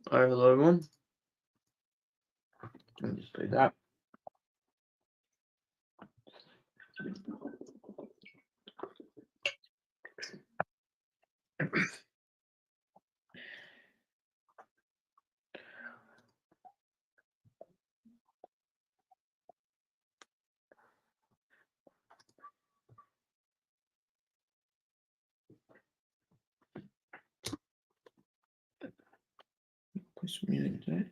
All right, hello everyone. Let me just play that. Play some music today.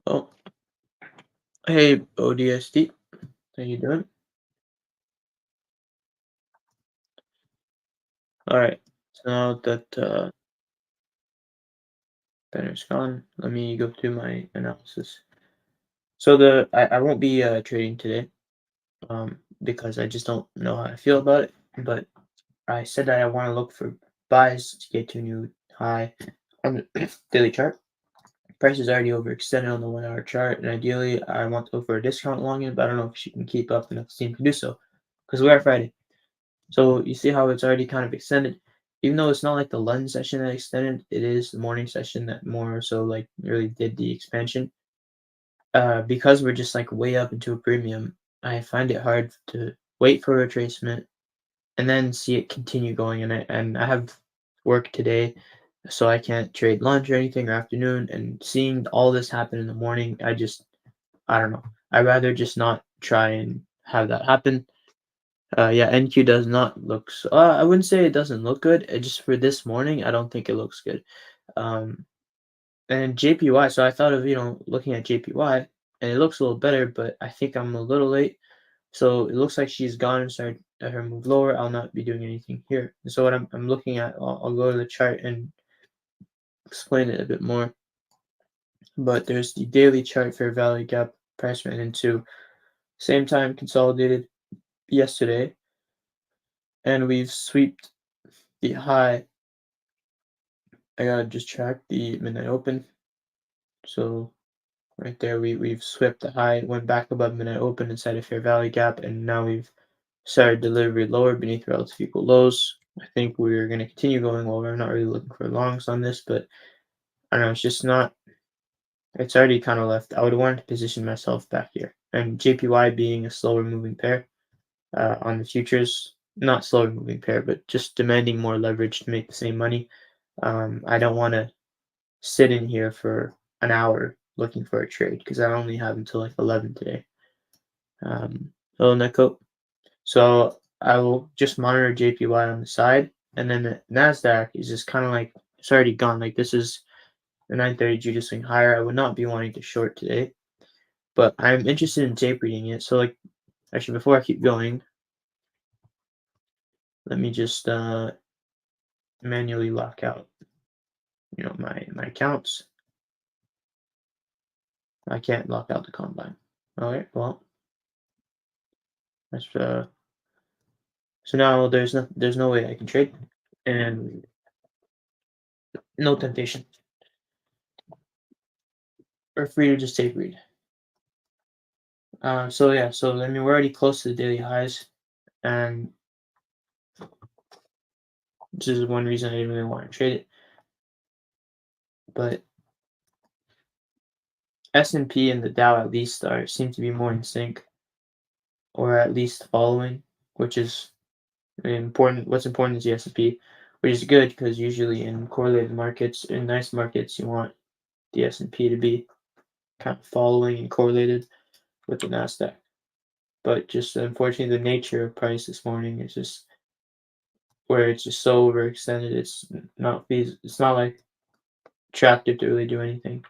Oh, hey ODSD, how you doing? All right. So now that Benner's gone, let me go through my analysis. So I won't be trading today, because I just don't know how I feel about it. But I said that I want to look for buys to get to a new high on the daily chart. Price is already overextended on the 1 hour chart, and ideally, I want to look for a discount along it, but I don't know if she can keep up enough steam to do so because we are Friday. So you see how it's already kind of extended, even though it's not like the London session that extended. It is the morning session that more so like really did the expansion. Because we're just like way up into a premium, I find it hard to wait for a retracement and then see it continue going. And I have work today, so I can't trade lunch or anything or afternoon. And seeing all this happen in the morning, I don't know. I'd rather just not try and have that happen. Yeah, NQ does not look. I wouldn't say it doesn't look good. Just for this morning, I don't think it looks good. Um, and JPY. So I thought of looking at JPY, and it looks a little better, but I think I'm a little late. So it looks like she's gone and started her move lower. I'll not be doing anything here. So what I'm looking at, I'll go to the chart and explain it a bit more. But there's the daily chart fair value gap price ran into same time consolidated yesterday, and we've swept the high. I gotta just track the midnight open. So right there, we've swept the high, went back above midnight open inside a fair value gap, and now we've started delivery lower beneath relative equal lows. I think we're going to continue going lower. I'm not really looking for longs on this, but I don't know. It's just not. It's already kind of left. I would want to position myself back here, and JPY being a slower moving pair on the futures, not slower moving pair, but just demanding more leverage to make the same money. I don't want to sit in here for an hour looking for a trade because I only have until like 11 today. Hello, Neko. So I will just monitor JPY on the side, and then the Nasdaq is just kind of like it's already gone. Like this is the 930 Judah swing higher. I would not be wanting to short today, but I'm interested in tape reading it. So like actually, before I keep going, let me just manually lock out my accounts. I can't lock out the combine. All right, well that's so now there's no way I can trade and no temptation. We're free to just tape read. So yeah, so I mean we're already close to the daily highs, and this is one reason I didn't really want to trade it. But S&P and the Dow at least seem to be more in sync, or at least following, which is important. What's important is the S&P, which is good because usually in correlated markets, in nice markets, you want the S&P to be kind of following and correlated with the Nasdaq. But just unfortunately, the nature of price this morning is just where it's just so overextended. It's not like attractive to really do anything.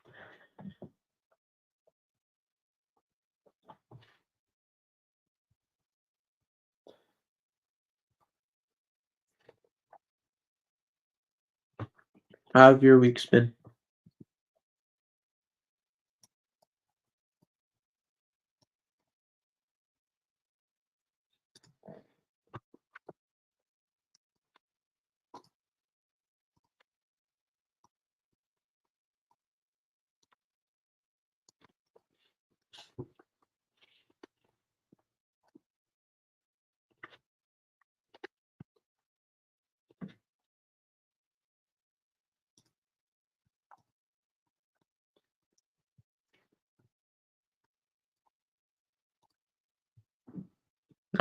How have your weeks been?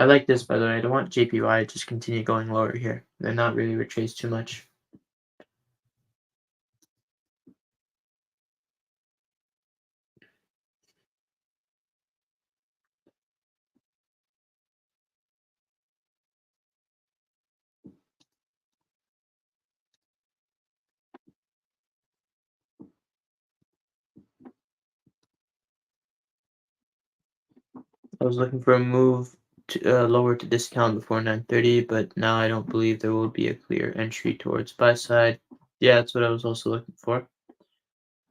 I like this, by the way. I don't want JPY to just continue going lower here. They're not really retraced too much. I was looking for a move to lower to discount before 9:30, but now I don't believe there will be a clear entry towards buy side. Yeah, that's what I was also looking for.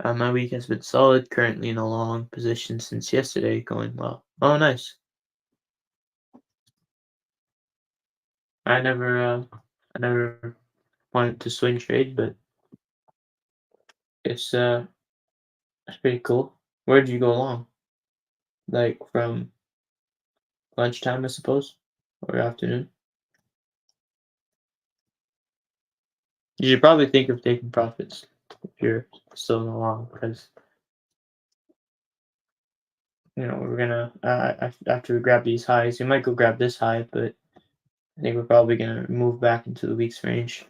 My week has been solid, currently in a long position since yesterday, going well. Oh, nice. I never, uh, I never wanted to swing trade, but it's uh, it's pretty cool. Where did you go along? Like from lunchtime, I suppose, or afternoon? You should probably think of taking profits if you're still in the long, because we're gonna after we grab these highs, we might go grab this high, but I think we're probably gonna move back into the week's range.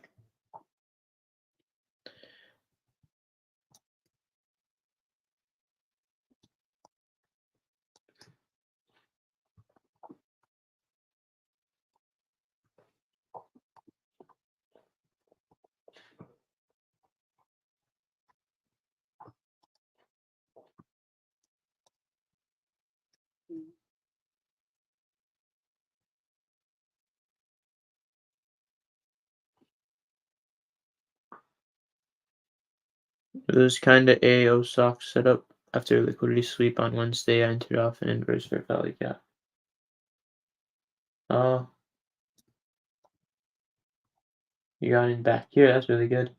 It was kind of AO soft setup after a liquidity sweep on Wednesday. I entered off an inverse fair value gap. Oh, you got in back here. That's really good.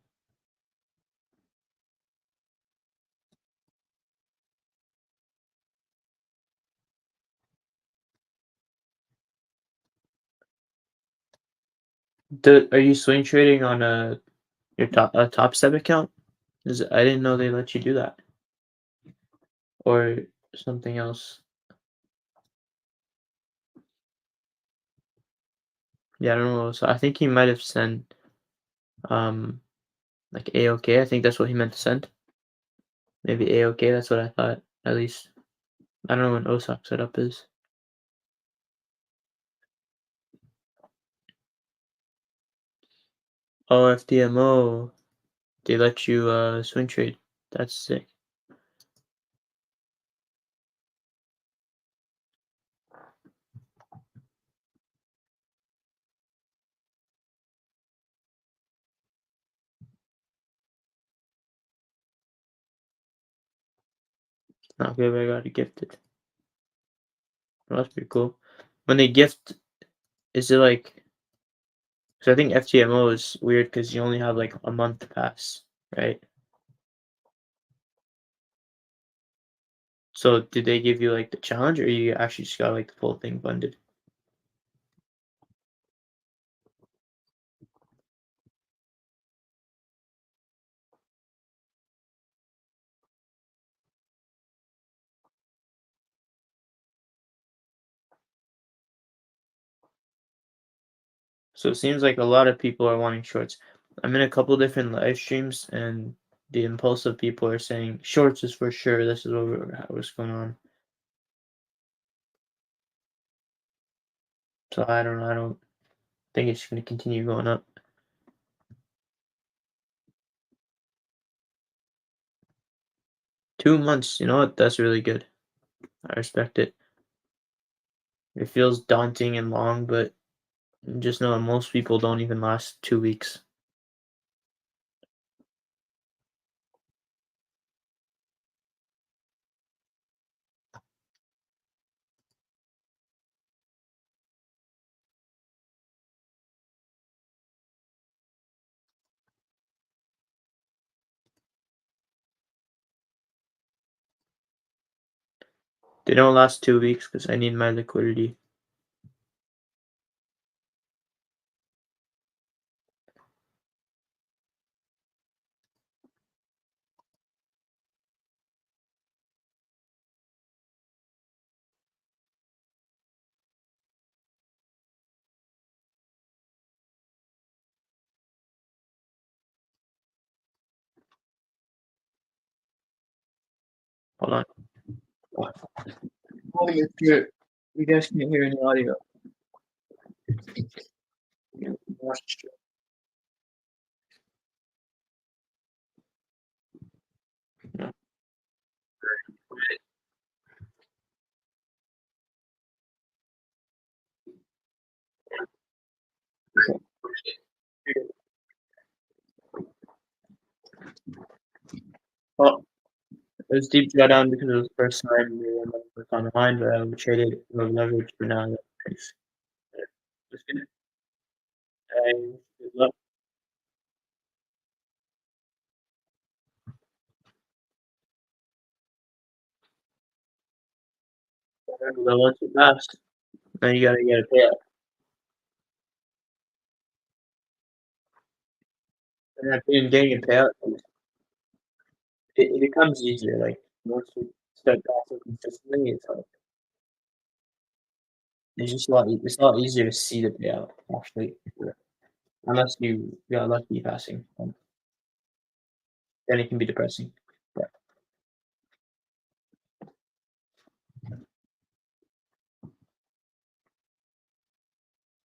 Are you swing trading on your top step account? I didn't know they let you do that, or something else. Yeah, I don't know. So I think he might have sent um like AOK. I think that's what he meant to send. Maybe AOK. That's what I thought. At least I don't know when OSOC setup is. Oh, FDMO. They let you swing trade. That's sick. Not good. I got it gifted. Well, that's pretty cool. When they gift, is it like? Because I think FTMO is weird because you only have like a month to pass, right? So did they give you like the challenge, or you actually just got like the full thing funded? So it seems like a lot of people are wanting shorts. I'm in a couple different live streams, and the impulsive people are saying shorts is for sure. This is what's going on. So I don't know. I don't think it's going to continue going up. 2 months. You know what? That's really good. I respect it. It feels daunting and long, but just know that most people don't even last 2 weeks. They don't last 2 weeks because I need my liquidity. Hold on. Hold on, make sure you guys can't hear any audio. Well, it was deep drawdown because it was the first time we were on the line, but we traded low leverage for now. It's just good. And good luck. Remember, once you pass, now you gotta get a payout. And after getting a payout, it becomes easier. Like once you start passing consistently, it's just it's a lot easier to see the payout actually, unless you got lucky passing. Then it can be depressing. Yeah.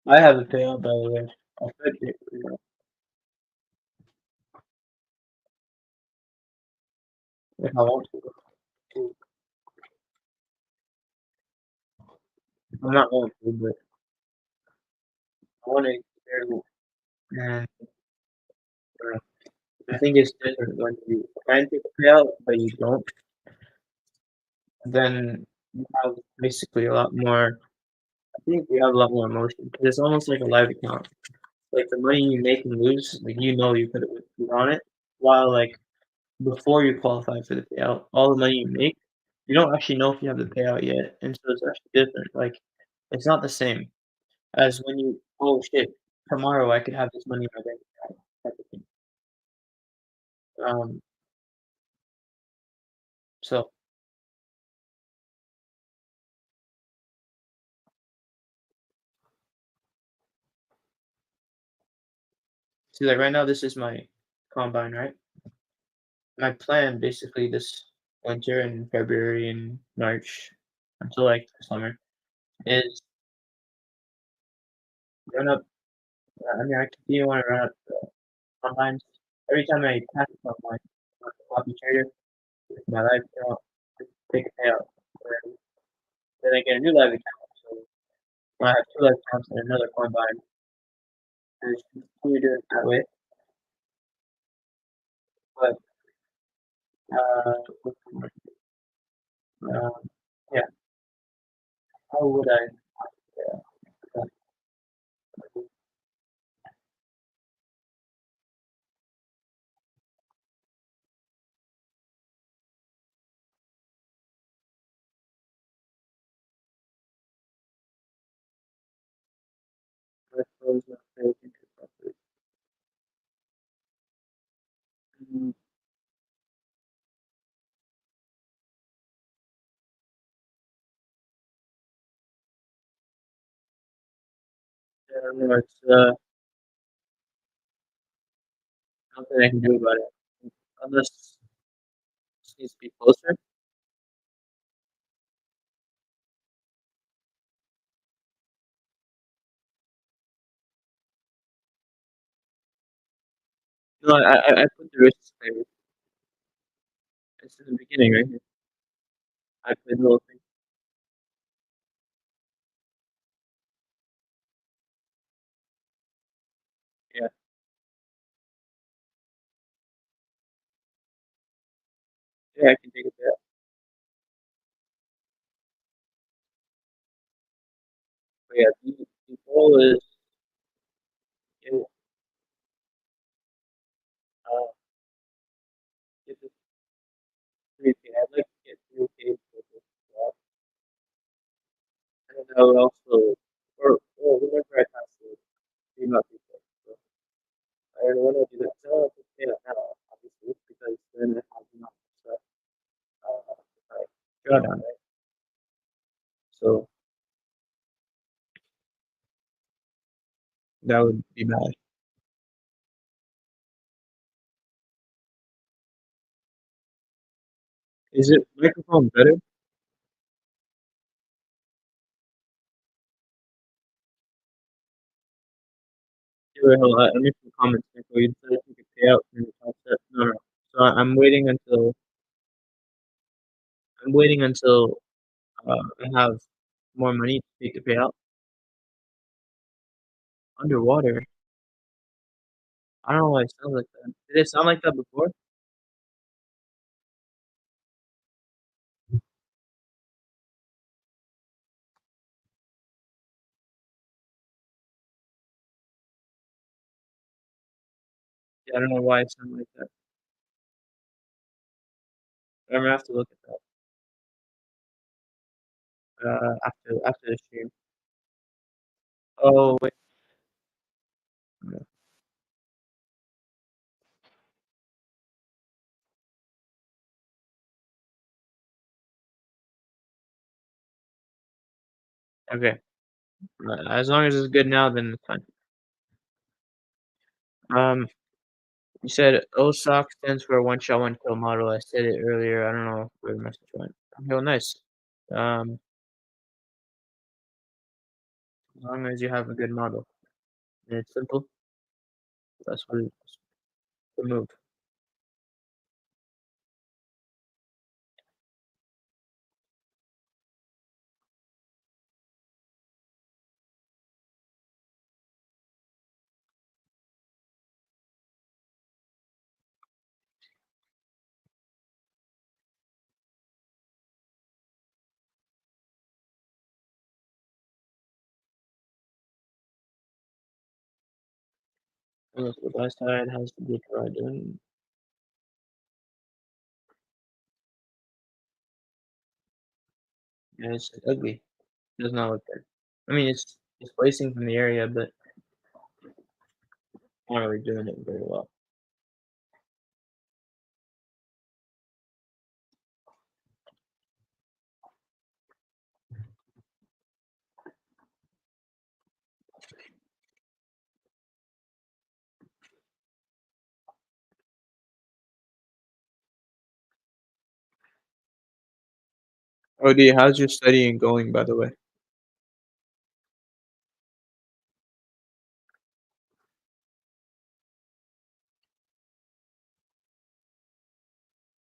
I have a payout by the way. I'll put it, if I want to. I'm not going to, but I want to. And I think it's different when you can take a payout, but you don't. Then you have basically a lot more. I think you have a lot more emotion because it's almost like a live account. Like the money you make and lose, like you could have on it. While like before you qualify for the payout, all the money you make, you don't actually know if you have the payout yet, and so it's actually different. Like it's not the same as when you oh shit tomorrow I could have this money in my bank account type of thing. Um, so see like right now this is my combine, right? My plan basically this winter in February and March until like summer is run up. I mean, I continue want to run up combines. Every time I pass a combine, like a copy trader with my live account, I take a payout. And then I get a new live account. So I have two live accounts and another combine. And just continue doing it that way. But uh, uh, yeah, how would I? Uh, I suppose not pay attention properly. Mm, I don't know. It's nothing I can do about it unless it needs to be closer. No, I put the risk disclaimer. It's in the beginning, right here. I played the whole thing. Yeah, yeah, I can take it there. But yeah, the goal is get uh get this 3K. I'd like to get 3K for this job. And then I would also or whenever I pass the three month report. So I don't want to do that. So I don't pay that now, obviously, because then I have enough stuff I draw down, right? So that would be bad. Is it microphone better? Yeah, wait, hold on. Let me some comments. Nico. You said if you could pay out from the top set. No, no. So I'm waiting until I have more money to take the payout. Underwater. I don't know why it sounds like that. Did it sound like that before? Yeah, I don't know why it sounded like that. I'm gonna have to look at that after the stream. Oh wait. No. Okay. As long as it's good now, then it's fine. Um, you said OSOC stands for one shot, one kill model. I said it earlier. I don't know where the message went. Oh, nice. Um, as long as you have a good model and it's simple, that's the move. Unless the buy side has to be provided. Yeah, it's ugly. It does not look good. I mean, it's displacing from the area, but not really doing it very well. OD, how's your studying going, by the way?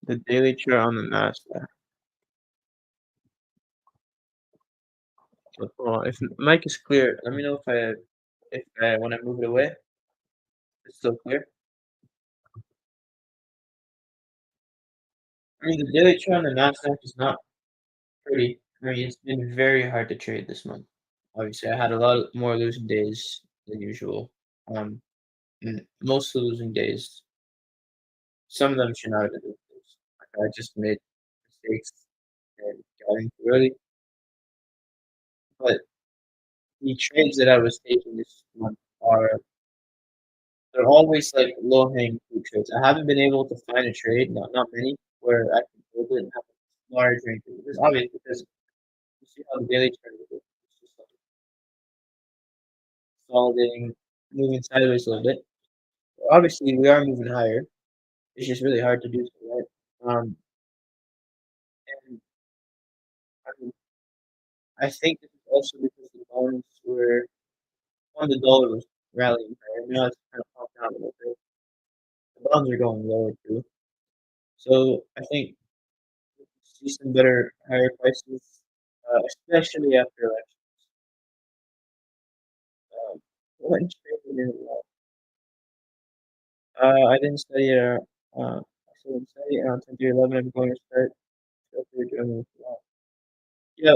The daily chart on the Nasdaq. So, hold on. If the mic is clear, let me know if I when I move it away, it's still clear. I mean, the daily chart on the Nasdaq is not pretty. I mean, it's been very hard to trade this month. Obviously, I had a lot more losing days than usual. Um, and most of the losing days, some of them should not have been losing days. Like, I just made mistakes and got in too early. But the trades that I was taking this month are they're always like low hanging fruit trades. I haven't been able to find a trade, not many, where I can hold it and have a large range. It's obvious because you see how the daily chart is. It's just like consolidating, moving sideways a little bit. Obviously, we are moving higher. It's just really hard to do so, right? And I mean, I think this is also because the bonds were on the dollar was rallying higher. Now it's kind of popped out a little bit. The bonds are going lower too. So I think we see some better higher prices, especially after election. What trade did I didn't study I still didn't study around 10 to 11. I'm going to start after doing it. Yeah,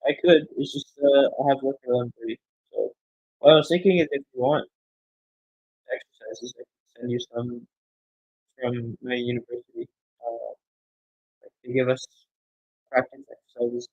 I could. It's just I have work at 11:30. So what I was thinking is if you want exercises, I can send you some from my university. Like they give us practice exercises.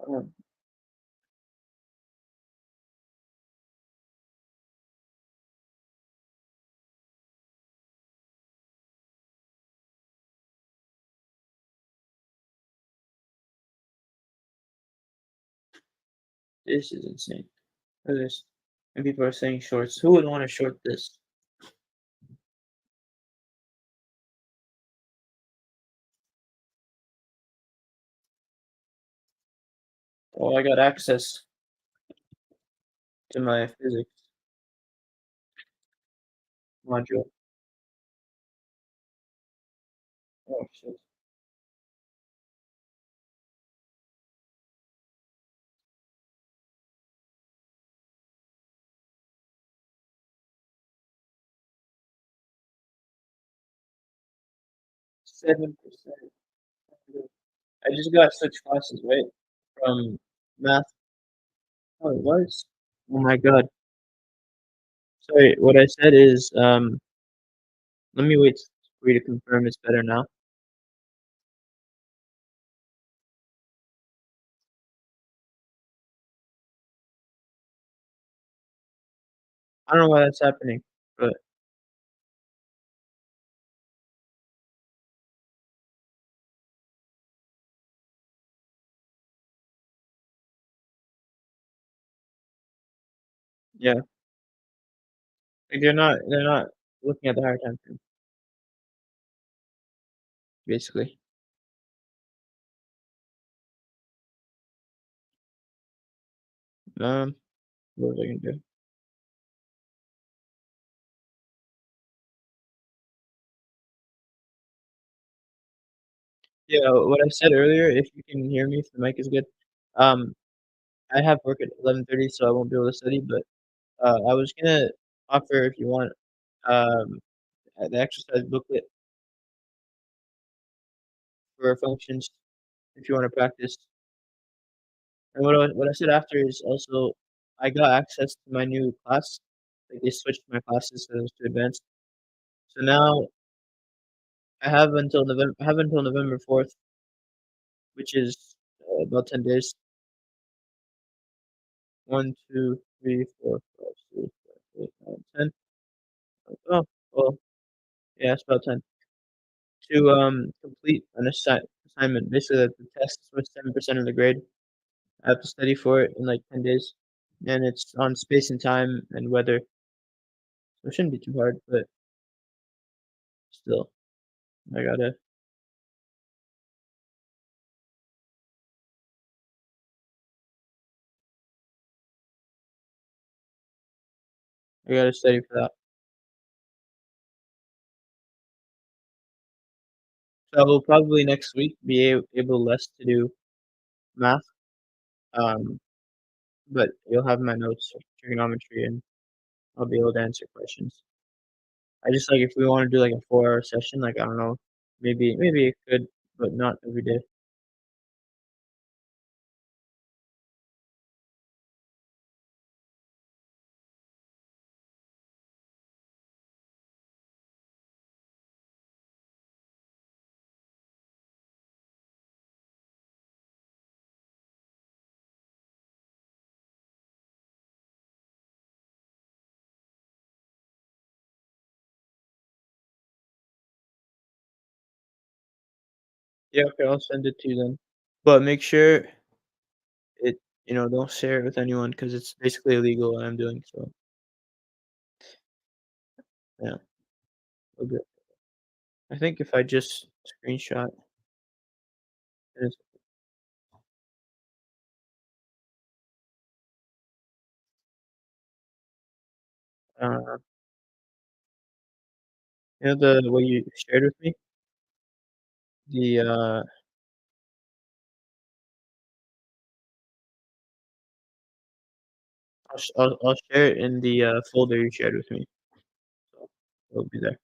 Um, This is insane. Look at this. And people are saying shorts. Who would want to short this? Oh, I got access to my physics module. Oh shit. 7%. I just got switch classes, right? From math. Oh, it was? Oh my god. Sorry, what I said is, let me wait for you to confirm it's better now. I don't know why that's happening, but yeah, like they're not looking at the higher time frame, basically. Um, what was I gonna do? Yeah, what I said earlier, if you can hear me, if the mic is good, um, I have work at 11:30, so I won't be able to study, but, I was gonna offer if you want, um, the exercise booklet for functions if you wanna practice. And what I said after is also I got access to my new class. Like, they switched my classes so it was too advanced. So now I have until November 4th, which is, about 10 days. 1, 2, 3, 4, 5, 6, 7, 8, 9, 10. Oh, well, yeah, it's about 10. To, complete an assignment. Basically, the test is worth 7% of the grade. I have to study for it in, like, 10 days, and it's on space and time and weather, so it shouldn't be too hard, but still, I gotta I gotta study for that. So I will probably next week be able less to do math, um, but you'll have my notes for trigonometry, and I'll be able to answer questions. I just like if we wanna do, like, a 4-hour session, like, I don't know, maybe it could, but not every day. Yeah, okay, I'll send it to you then. But make sure it don't share it with anyone because it's basically illegal what I'm doing, so, yeah, we're good. I think if I just screenshot this, uh, the what you shared with me? The, I'll share it in the, folder you shared with me, so it'll be there.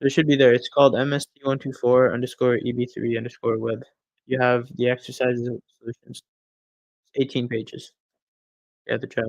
It should be there. It's called MST124_EB3_web. You have the exercises and solutions. 18 pages. You have to try.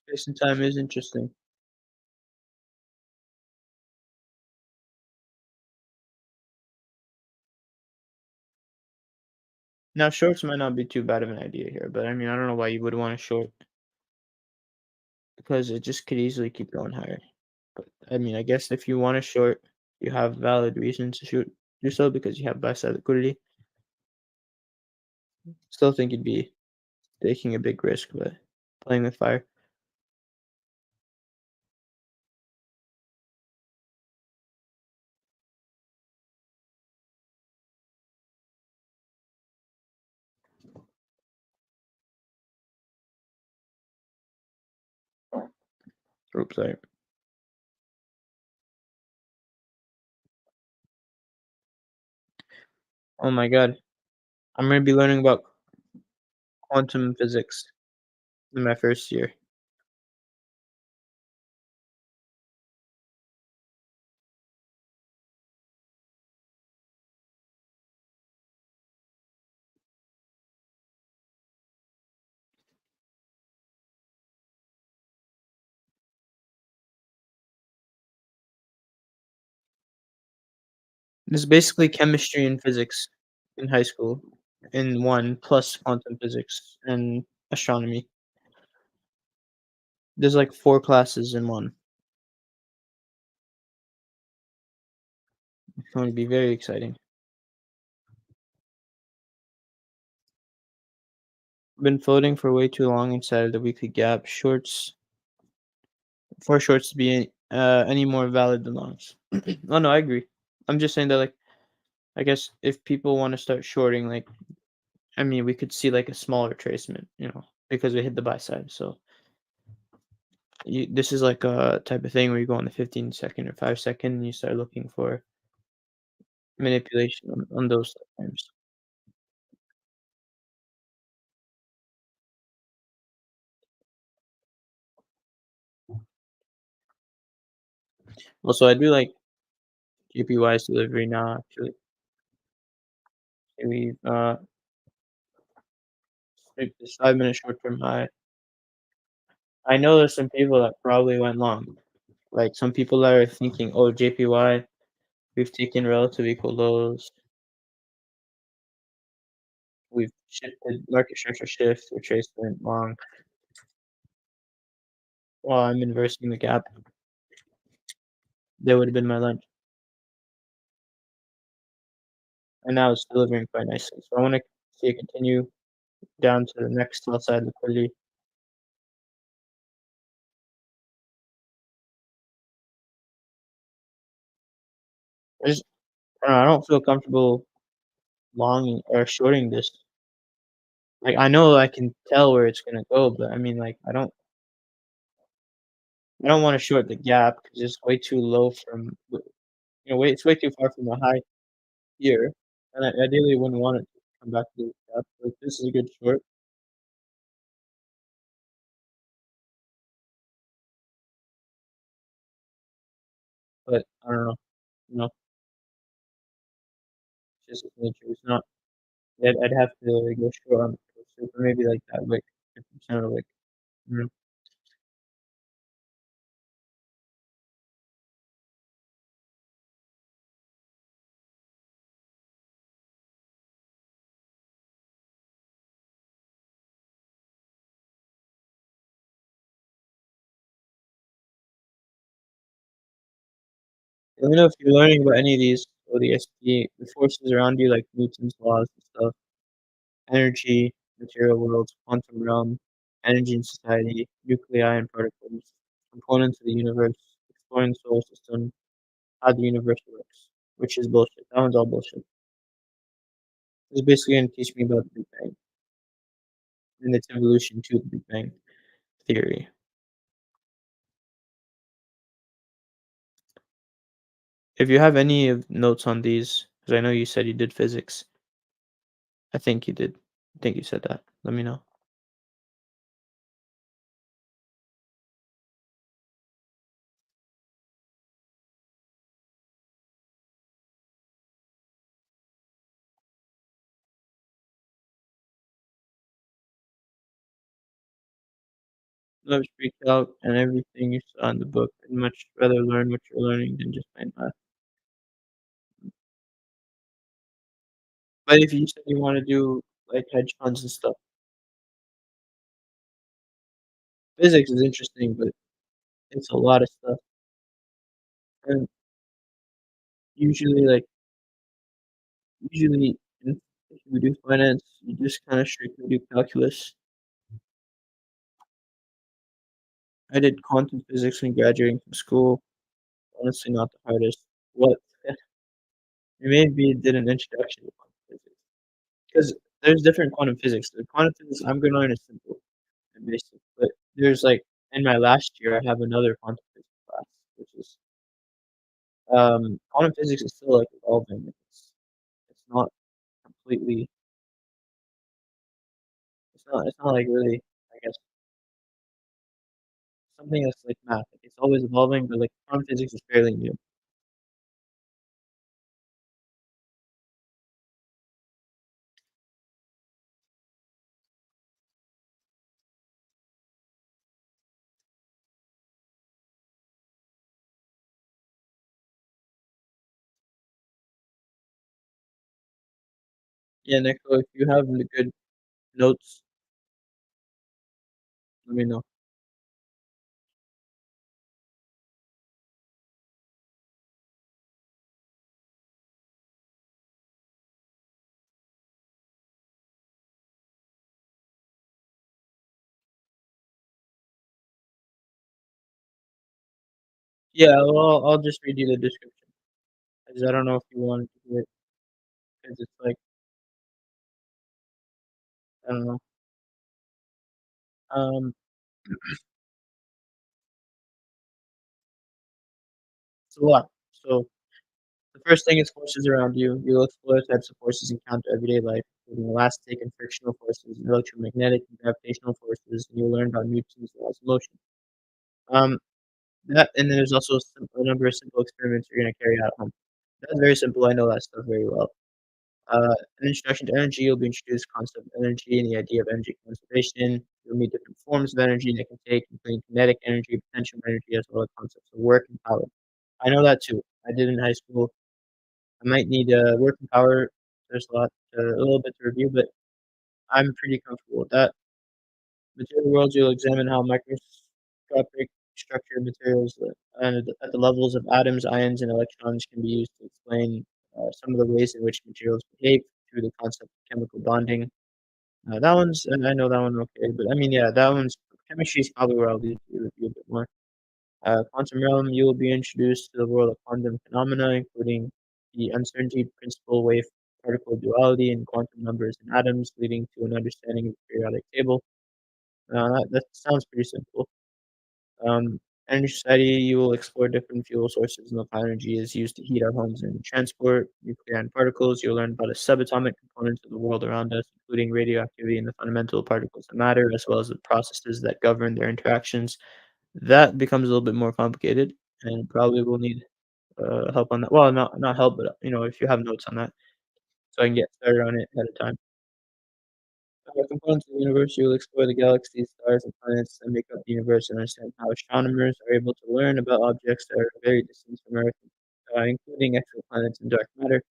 Space and time is interesting. Now, shorts might not be too bad of an idea here, but I mean, I don't know why you would want a short because it just could easily keep going higher. But I mean, I guess if you want a short, you have valid reasons to shoot do so because you have buy side liquidity. Still think you'd be taking a big risk, but playing with fire. Oops, sorry. Oh my god, I'm gonna be learning about quantum physics in my first year. It's basically chemistry and physics in high school in one plus quantum physics and astronomy. There's like 4 classes in one. It's going to be very exciting. Been floating for way too long inside of the weekly gap. Shorts for shorts to be any more valid than longs. Oh no, I agree. I'm just saying that like I guess if people want to start shorting, like I mean, we could see like a small retracement, because we hit the buy side. So this is like a type of thing where you go on the 15-second or 5 second and you start looking for manipulation on those times. Also, I do like JPY's delivery now. Actually, we hit this 5 minute short term high. I know there's some people that probably went long. Like some people that are thinking, oh, JPY, we've taken relative equal lows, we've shifted market structure shift, retracement long. While I'm inversing the gap, that would have been my lunch. And now it's delivering quite nicely. So I want to see it continue down to the next sell side liquidity. I just I don't feel comfortable longing or shorting this. Like I know I can tell where it's gonna go, but I mean like I don't want to short the gap because it's way too low from it's way too far from the high here, and I ideally wouldn't want it to come back to the gap. Like this is a good short, but I don't know, you know, it's just its nature. It's not. I'd have to go short on the super, maybe like that wick, 50% of the wick. Mhm. Let me know if you're learning about any of these ODST, the forces around you, like Newton's laws and stuff, energy, material worlds, quantum realm, energy and society, nuclei and particles, components of the universe, exploring the solar system, how the universe works, which is bullshit. That one's all bullshit. It's basically gonna teach me about the Big Bang and its evolution to the Big Bang theory. If you have any of notes on these, because I know you said you did physics. I think you did. I think you said that. Let me know. Loves pre-calc and everything you saw in the book. I'd much rather learn what you're learning than just plain math. But if you said you wanna do, like, hedge funds and stuff, physics is interesting, but it's a lot of stuff, and usually, like usually if you do finance, you just kinda strictly do calculus. I did quantum physics when graduating from school, honestly not the hardest. What maybe did an introduction to quantum physics, 'cause there's different quantum physics. The quantum physics I'm gonna learn is simple and basic, but there's, like in my last year, I have another quantum physics class, which is, quantum physics is still, like, evolving. It's not completely it's not, like, really, I guess, something that's like math. Like, it's always evolving, but, like, quantum physics is fairly new. Yeah, Nico, if you have the good notes, let me know. Yeah, well, I'll just read you the description, 'cause I don't know if you wanted to hear it, 'cause it's like, I don't know. Um, it's a lot. So, the first thing is forces around you. You'll explore types of forces encountered everyday life, including elastic and frictional forces, electromagnetic and gravitational forces, and you'll learn about Newton's laws of motion. Um, that and then there's also a number of simple experiments you're gonna carry out at home. That's very simple, I know that stuff very well. An introduction to energy, you'll be introduced to the concept of energy and the idea of energy conservation. You'll meet different forms of energy they can take, including kinetic energy, potential energy, as well as concepts of work and power. I know that too. I did in high school. I might need, work and power. There's a little bit to review, but I'm pretty comfortable with that. Material worlds, you'll examine how microscopic structure materials, and at the levels of atoms, ions, and electrons can be used to explain, some of the ways in which materials behave through the concept of chemical bonding. That one's and I know that one okay, but I mean, yeah, that one's chemistry is probably where I'll leave you a bit more. Quantum realm, you will be introduced to the world of quantum phenomena, including the uncertainty principle, wave particle duality, and quantum numbers in atoms, leading to an understanding of the periodic table. That sounds pretty simple. Energy society, you will explore different fuel sources and how energy is used to heat our homes and transport, nuclear and particles. You'll learn about the subatomic components of the world around us, including radioactivity and the fundamental particles of matter, as well as the processes that govern their interactions. That becomes a little bit more complicated, and probably will need help on that. Well, not help, but if you have notes on that, so I can get started on it ahead of time. Components of the universe, you will explore the galaxies, stars, and planets that make up the universe and understand how astronomers are able to learn about objects that are very distant from Earth, including exoplanets and dark matter.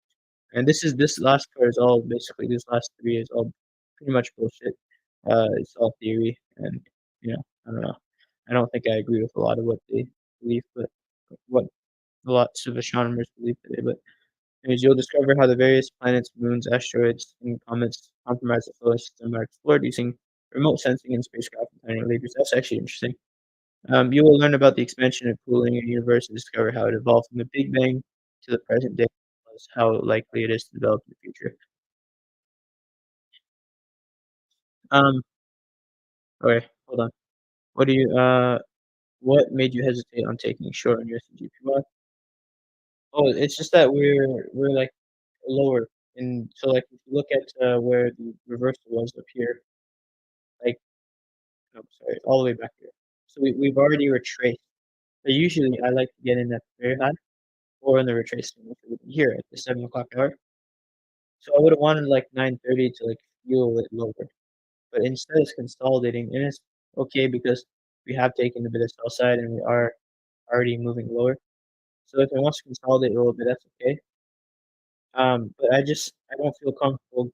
And this last part is all basically this last three is all pretty much bullshit. It's all theory, and I don't know. I don't think I agree with a lot of what they believe, but what lots of astronomers believe today. But as you'll discover how the various planets, moons, asteroids, and comets comprise the solar system are explored using remote sensing and spacecraft and tiny lasers. That's actually interesting. You will learn about the expansion and cooling of the universe and discover how it evolved from the Big Bang to the present day, as well as how likely it is to develop in the future. Um, okay, hold on. What do you what made you hesitate on taking short on your GPY? Oh, it's just that we're like lower, and so like if you look at where the reversal was up here, like I'm sorry, all the way back here. So we've already retraced. But usually I like to get in at the very high or in the retracement, which would be here at the 7 o'clock hour. So I would have wanted like 9:30 to like feel it lower. But instead it's consolidating and it's okay because we have taken a bit of sell side and we are already moving lower. So if it wants to consolidate a little bit, that's okay. But I don't feel comfortable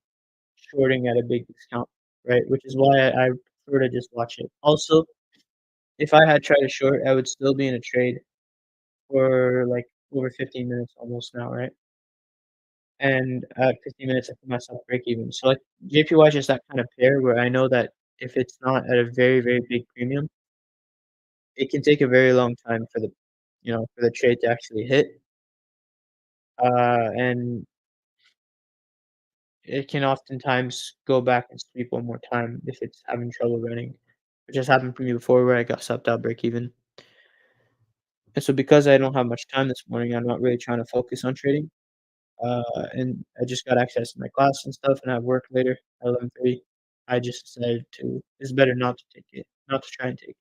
shorting at a big discount, right? Which is why I prefer to just watch it. Also, if I had tried to short, I would still be in a trade for like over 15 minutes almost now, right? And at 15 minutes, I put myself break even. So like JPY is just that kind of pair where I know that if it's not at a very, very big premium, it can take a very long time for for the trade to actually hit. And it can oftentimes go back and sweep one more time if it's having trouble running, which has happened to me before where I got stopped out break even. And so because I don't have much time this morning, I'm not really trying to focus on trading. And I just got access to my class and stuff, and I have work later at 11:30. I just decided to it's better not to take it, not to try and take it.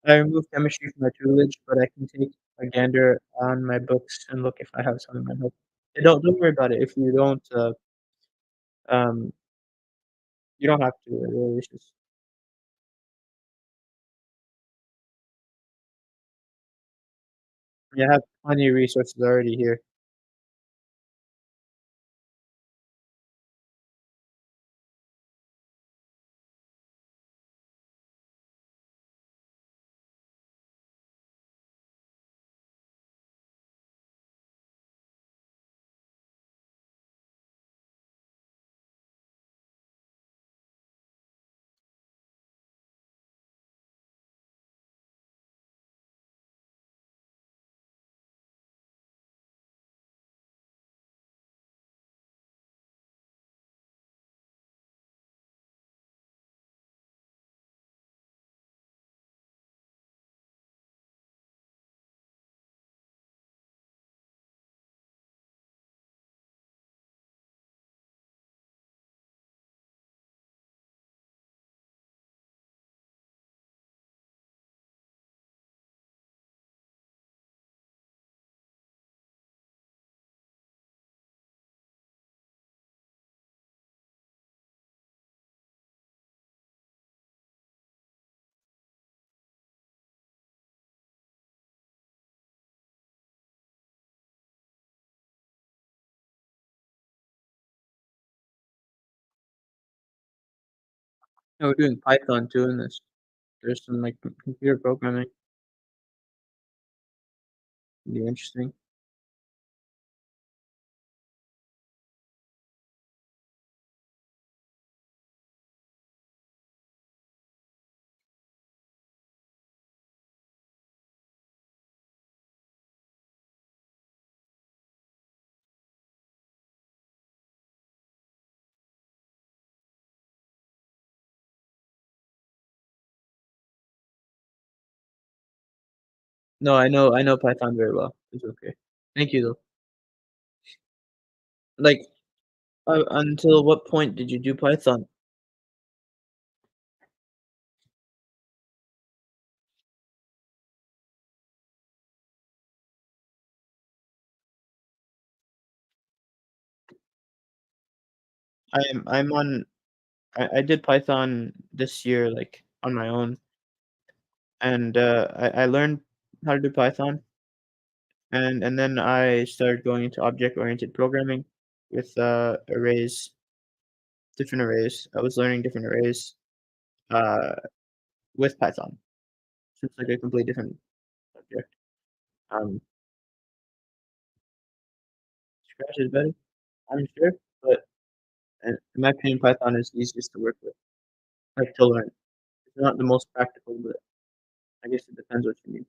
I removed chemistry from my tutelage, but I can take a gander on my books and look if I have some in my notes. And don't worry about it if um, you don't have to, really, it's just I have plenty of resources already here. No, we're doing Python too in this. There's some, like, computer programming. Be interesting. No, I know Python very well. It's okay. Thank you, though. Like, until what point did you do Python? I'm on I did Python this year, like, on my own, and, I learned how to do Python, and then I started going into object-oriented programming with, arrays, different arrays. I was learning different arrays, uh, with Python. So it's like a completely different subject. Um, Scratch is better, I'm sure, but in my opinion, Python is easiest to work with, like, to learn. It's not the most practical, but I guess it depends what you mean.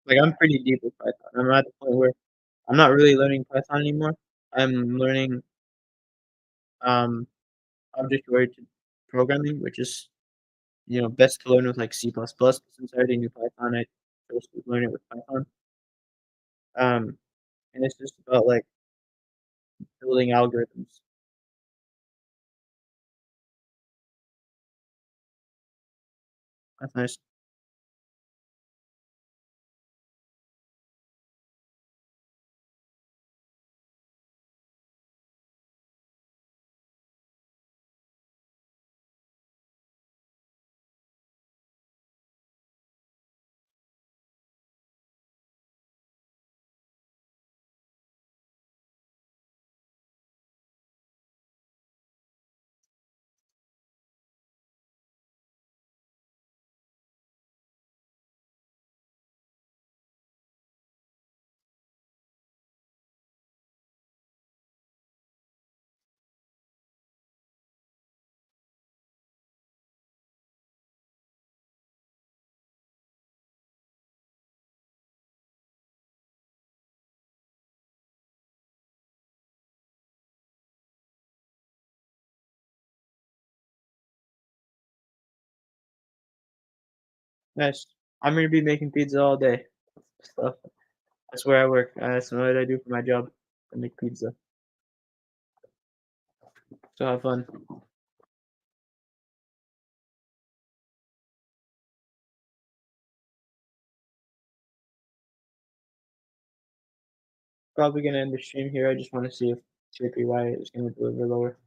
Like, I'm pretty deep with Python. I'm at the point where I'm not really learning Python anymore. I'm learning, um, object-oriented programming, which is, best to learn with, like, C++. Since I already knew Python, I chose to learn it with Python. Um, and it's just about, like, building algorithms. That's nice. Nice. I'm gonna be making pizza all day. So that's where I work. That's what I do for my job. I make pizza. So have fun. Probably gonna end the stream here. I just want to see if JPY is gonna deliver lower.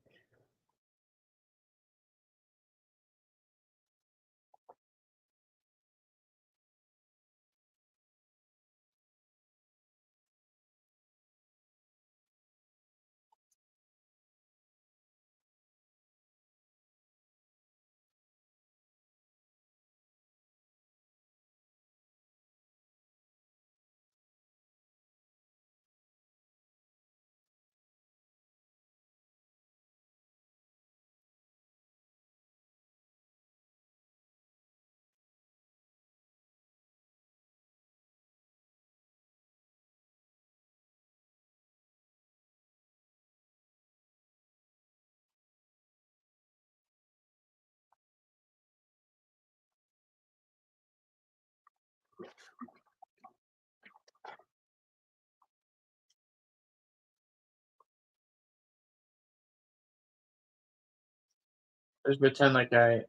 Just pretend like I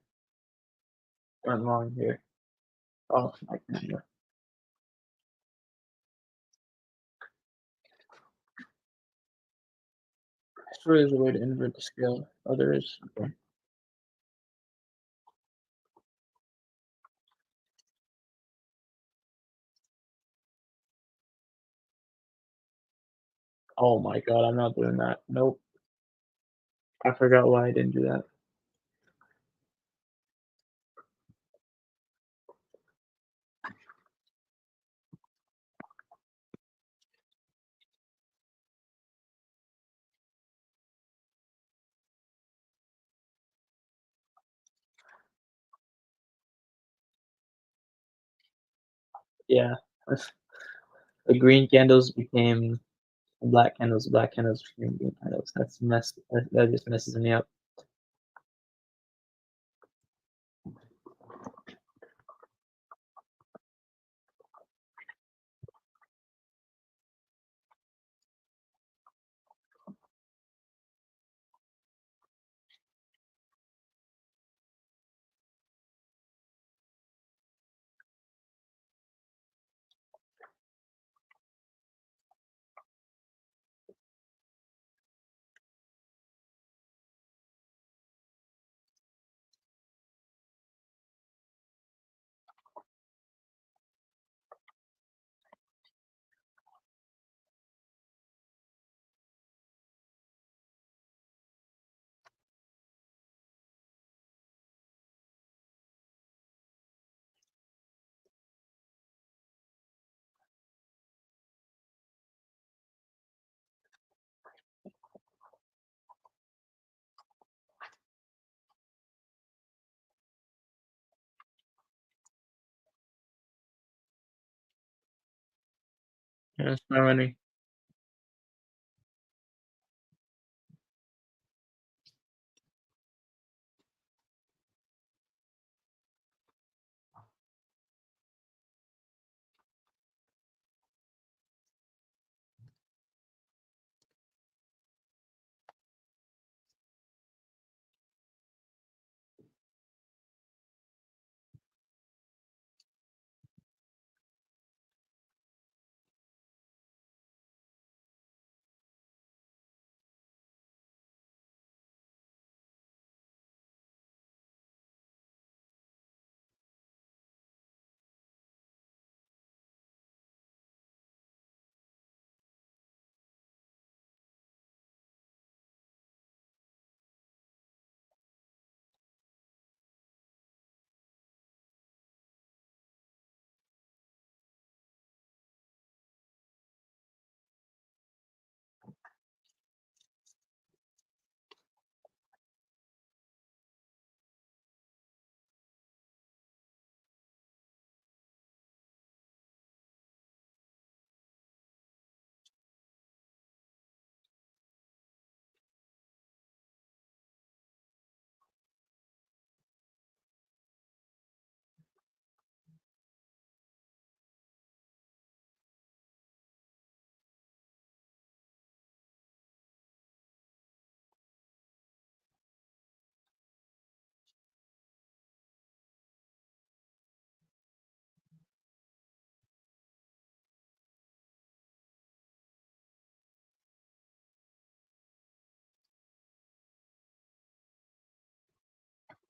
went wrong here. Oh my god. I swear there's a way to invert the scale. Oh, there is. Okay. Oh my god, I'm not doing that. Nope. I forgot why I didn't do that. Yeah. The green candles became black candles, black candles became green candles. That's mess. That just messes me up. Yeah, it's not running.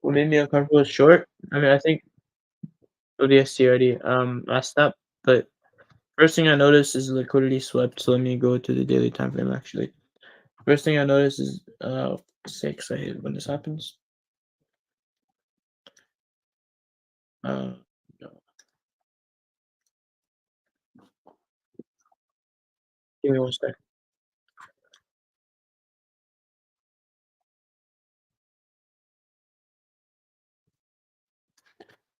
What made me uncomfortable is short. I mean, I think ODST already asked that, but first thing I noticed is liquidity swept. So let me go to the daily time frame actually. First thing I noticed is 6. I hate when this happens. Uh, no, give me one sec.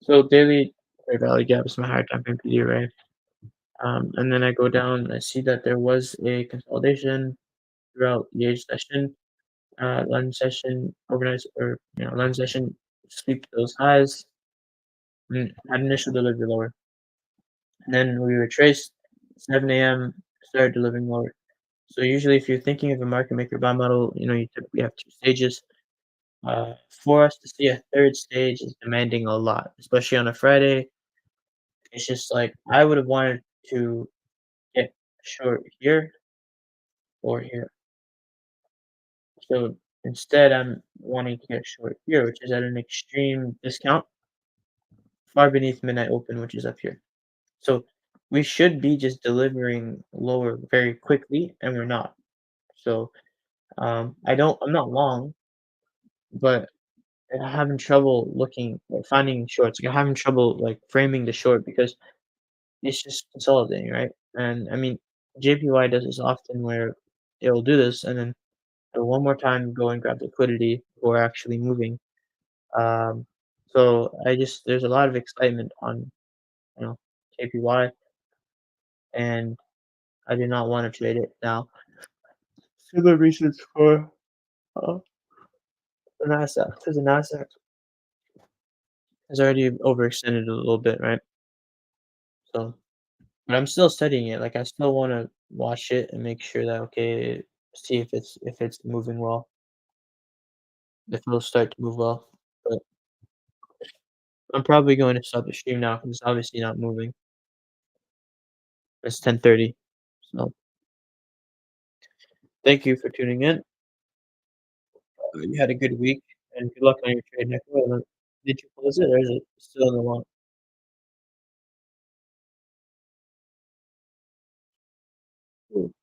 So daily fair value gap is my higher time frame PD array. And then I go down. I see that there was a consolidation throughout the age session, lunge session, organized or lunge session, sweep those highs, and had initial delivery lower. And then we retraced 7 a.m. started delivering lower. So usually, if you're thinking of a market maker buy model, you typically have two stages. For us to see a third stage is demanding a lot, especially on a Friday. It's just like I would have wanted to get short here or here. So instead, I'm wanting to get short here, which is at an extreme discount, far beneath midnight open, which is up here. So we should be just delivering lower very quickly, and we're not. So I'm not long, but I'm having trouble looking or finding shorts. Like, I'm having trouble like framing the short because it's just consolidating, right? And I mean, JPY does this often where it'll do this and then it'll one more time go and grab liquidity or actually moving. Um, so there's a lot of excitement on you know JPY, and I do not want to trade it now. Similar reasons for uh, the Nasdaq because the Nasdaq has already overextended a little bit, right? So, but I'm still studying it. Like I still want to watch it and make sure that okay, see if it's moving well, if it'll start to move well. But I'm probably going to stop the stream now because it's obviously not moving. It's 10:30. So thank you for tuning in. You had a good week and good luck on your trade next week. Did you close it or is it still in the long? Ooh,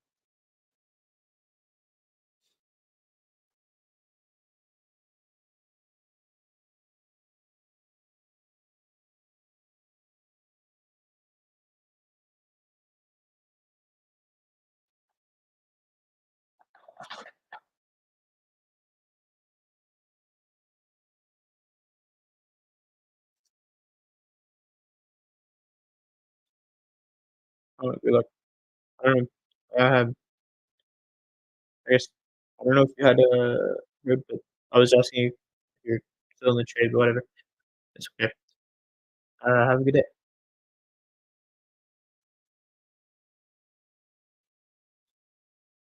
good luck. I don't know. I have. I guess I don't know if you had heard, but I was asking you if you're still in the trade, but whatever. It's okay. Have a good day.